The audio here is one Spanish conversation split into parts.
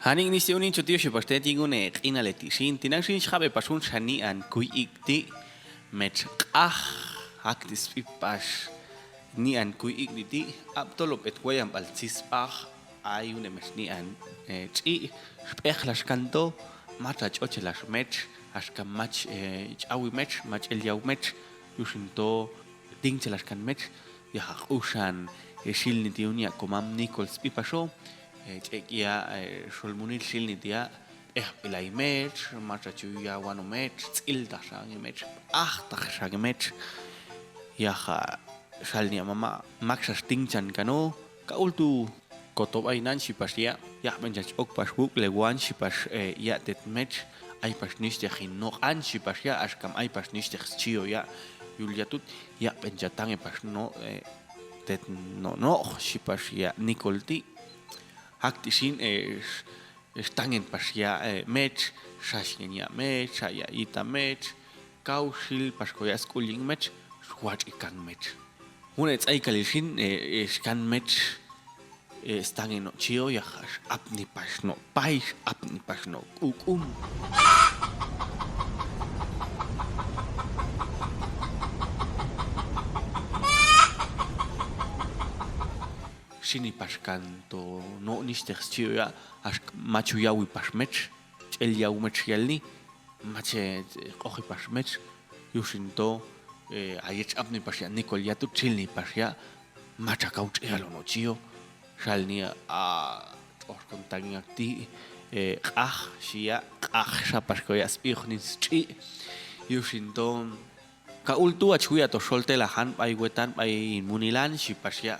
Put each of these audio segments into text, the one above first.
Haning ni siunin chutio shipashte tingune qina letishin tinashin xabe pasun shani an kuikti Metx K'Aj aktis pipash ni an kuikti aptolo petwayam baltsispaj hay un emesni an chi spejlash kanto mata chochelash mech ashka mach chawi mech mach el yaw mech yushinto tingchelash kan mech ya ushan shilni tiunia komam nikols pipasho Chekia solmunil silnitia pilay mech machachuya wano mech ilda shang mech shang mech yaha shalnia mama maxas tingchan kano kaultu kotob ainan shipashia ya benjach okpashbuk lewan shipash ya tet mech ay pashniste hinok an shipashia ashkam ay pashniste chio ya yuliatut ya benjatang pashno tet no shipashia nikolti Haktishin stangen pasia mech, shashgenia mech, shaya ita mech, kaushil paskoya schooling mech, swatch ikan mech. Una it's aikalishin scan mech stangen no chio yahash apni pasno, paish apni pasno, Shini pashkanto no nistechio ya ash machu yawi pashmech el yaw mech yalni mache qohi pashmech yushinto ayech apni pashya nikol yatu chilni pashya macha kauch yalo no chio shalnia a or contagin akti K'Aj shia K'Aj shapashkoyas ihnis chi yushinto kaultu achuya to solte la han pai wetan pai munilan shipashya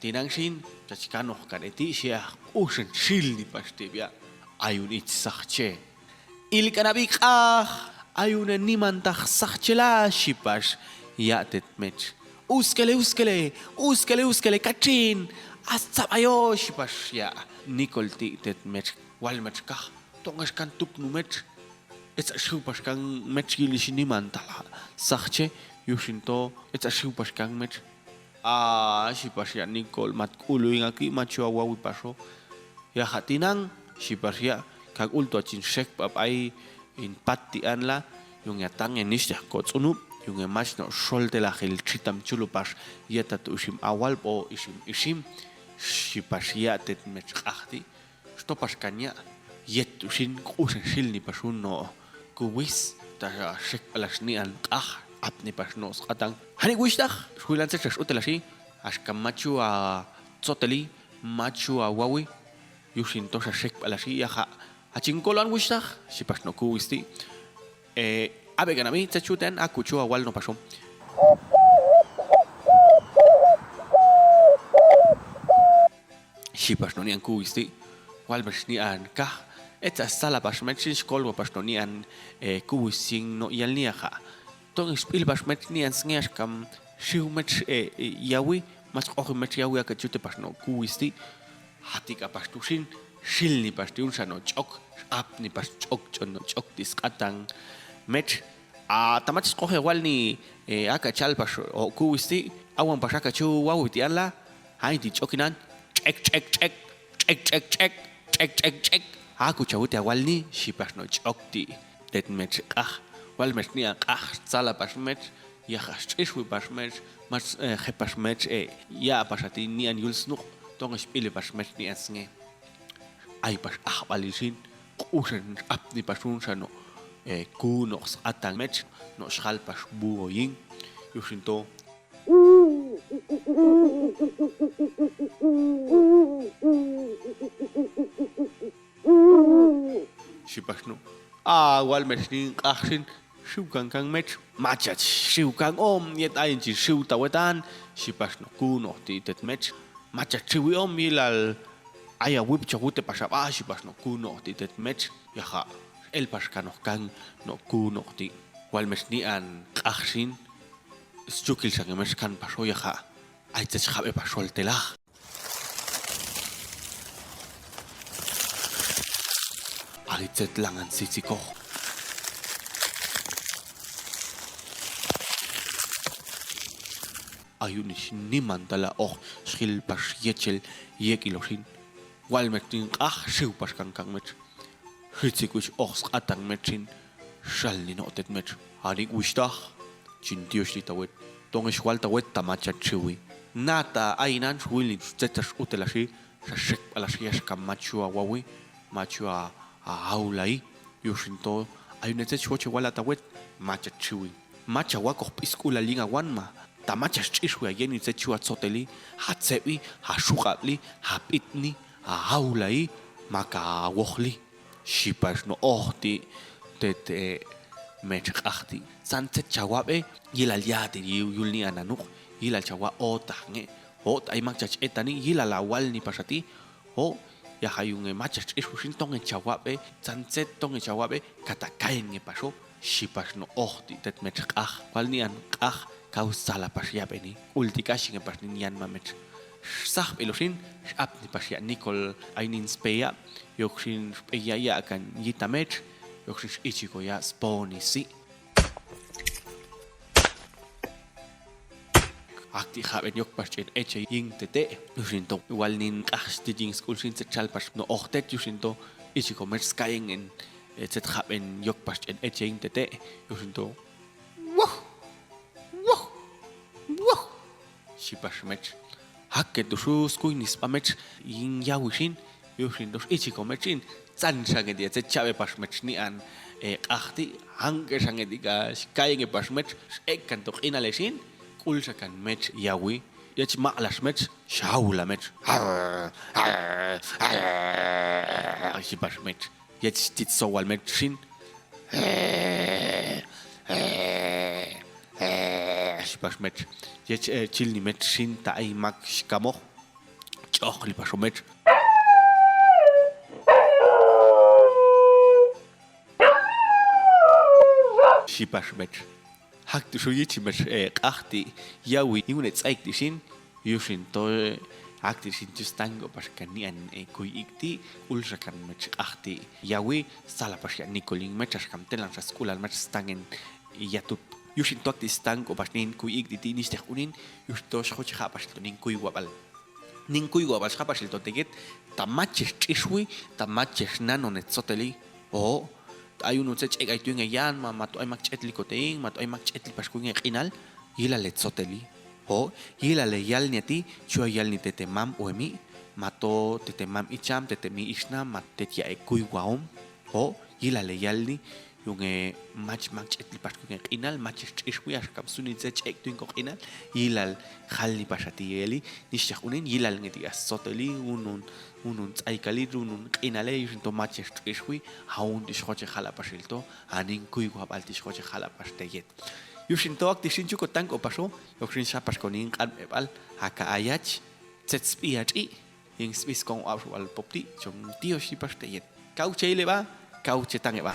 Tinangshin, chachikano kaneti shia ushen shilni pastibia ayun ich sache. Il kanabik ayun nimantach sachela shipash yatet mech. Uskele kachin asabayo shipash ya nikolti tet mech walmech kah tongash kan tuk numech. It's a shupash kan mech gilish nimantala sache yushinto it's a shupash kan mech. Shipasia Nicole matkulu ingaki macho awawi paso ya hatinang shipasia kag ulto chin shek papai in patti anla yung yatang enishya kotsunu yung emash no solte la hel chitam chulu pas yeta tushim awal po ishim shipasia tet mech ahti stopas kanya yet tushin kusen shilni pasun no kuwis ta shek palashni an apni pasnos atang hani wishtach shuilan se utelashi ashka machu a tsoteli machu a wawi yushin tosha shek palashi yaha achinkolan wishtach shipashno ku wisti abeganami tsachuten akuchu a wal no pasho shipashno ni an ku wisti wal bashni an kah eta sala bashmechin skolwa pashno ni an ku wising no yalniaha Tong spil bas met ni ans ngeas kam shiu met yawi mas och met yawi ka chute pas no kuisti hati ka pas tusin shilni pas tiun sa no chok apni pas chok chon no chok dis katang met tamat skohe wal ni aka chal pas o kuisti awan pas aka chu wawi ti alla hai ti chokinan check aku chawute wal ni shi pas no chok ti det met Walmech ni sala pasmech ya hashishwi pasmech mas hepasmech ya pasati ni an yulsnu tong spile pasmech ni asnge ay pas balishin usen apni pasun sano kunox atangmech no shal pas buoyin yushinto Shipashnu Walmech ni K'Ajin Shukan kang mech machat shukan yet ayin chi shu tawetan shipashno kuno ti tet mech machat chiwi milal aya wip chawute pasaba shipashno kuno ti tet mech yaha el paskano kan no kuno ti walmech ni an K'Ajin stukil sang mech kan paso yaha ay tet khabe pasol telah ay tet langan sisiko ayunish ni mantala schil pas yechel yekiloshin walmetin shiupas kan met hitsikush ox atan metrin shalni notet met harik wishtah chintios litawet tongish waltawet tamacha chiwi nata ainan wilin tetas utelashi shek alashias kamachua wawi machua aulai yushinto ayunete choche walatawet macha chiwi macha wako iskula linga wanma tamacha chishwi ayeni techua tsoteli hatsebi hashuqabli hapitni aulai maka wokhli shipash no ohti tete mechqahti santet chawabe yilal yati yulni ananuk yilal chawa otange hot ay magchach etani yilal awalni pasati ho ya hayunge machach ishushin tonge chawabe santet tonge chawabe katakayen pasho shipash no ohti tet mechqah walni an qah kausala pashyabeni ultikashin pasnin yan mamech sah eloshin apni pasya Nicol ainin speya yokshin speya ya kan yitamech yokshin ichiko ya sponi si akti haben yok pasyen eche ying tete yoshinto walnin qahsti jing school shin chalpas no ochtet yoshinto ichiko mech skayen en etet haben yok pasyen eche ying tete yoshinto wow wow wow shipash mech hakke dushus kuinis pamech yin yawishin yoshin dos ichiko mechin tsan shange dia chabe pasmech ni an qahti hange shange diga skayen pasmech ekan to inaleshin kulshakan mech yawi yach ma'lash mech shaula mech ashi pasmech yach titsowal mechin pasmech yach chilni mechin ta ay mak shkamo chokhli pasmech shipashmech hak tu shoyichi mech qahti yawi yunet tsaiktishin yushin to aktishin tustango pashkani an kuikti ulshakan mech qahti yawi sala pashya nikolin mech ashkam telan raskulan mech stangen yatup yushin to aktistango pashnin kuikti nistekunin yusto shochi khapashtonin kuiwabal nin kuiwabal khapashilto teget tamaches chishwi tamaches nanonet soteli o hay uno se chega itu nga yan mato ay magchetli koteing mato ay magchetli paskuing qinal yila letsoteli o yila le yal ni ati chua yal ni tetemam oemi mato tetemam icham tetemi ishna matetia e kuiwaom o yila le yal ni yung magchetli paskuing qinal machishwi ashkam sunit se chek tuing ko qinal yila khalni pasati yeli nishkunin yila ngeti asoteli unun tsaikali unun qinale yushinto machishwi haun dishkoche khala pashilto anin kuiwa balti shkoche khala pashteyet yushinto aktishinchu ko tanko pasho yokshin shapash konin qanbal haka ayach tsetspiachi ing spis kon awal popti chom tio shi pashteyet kauche leba kauche tangeba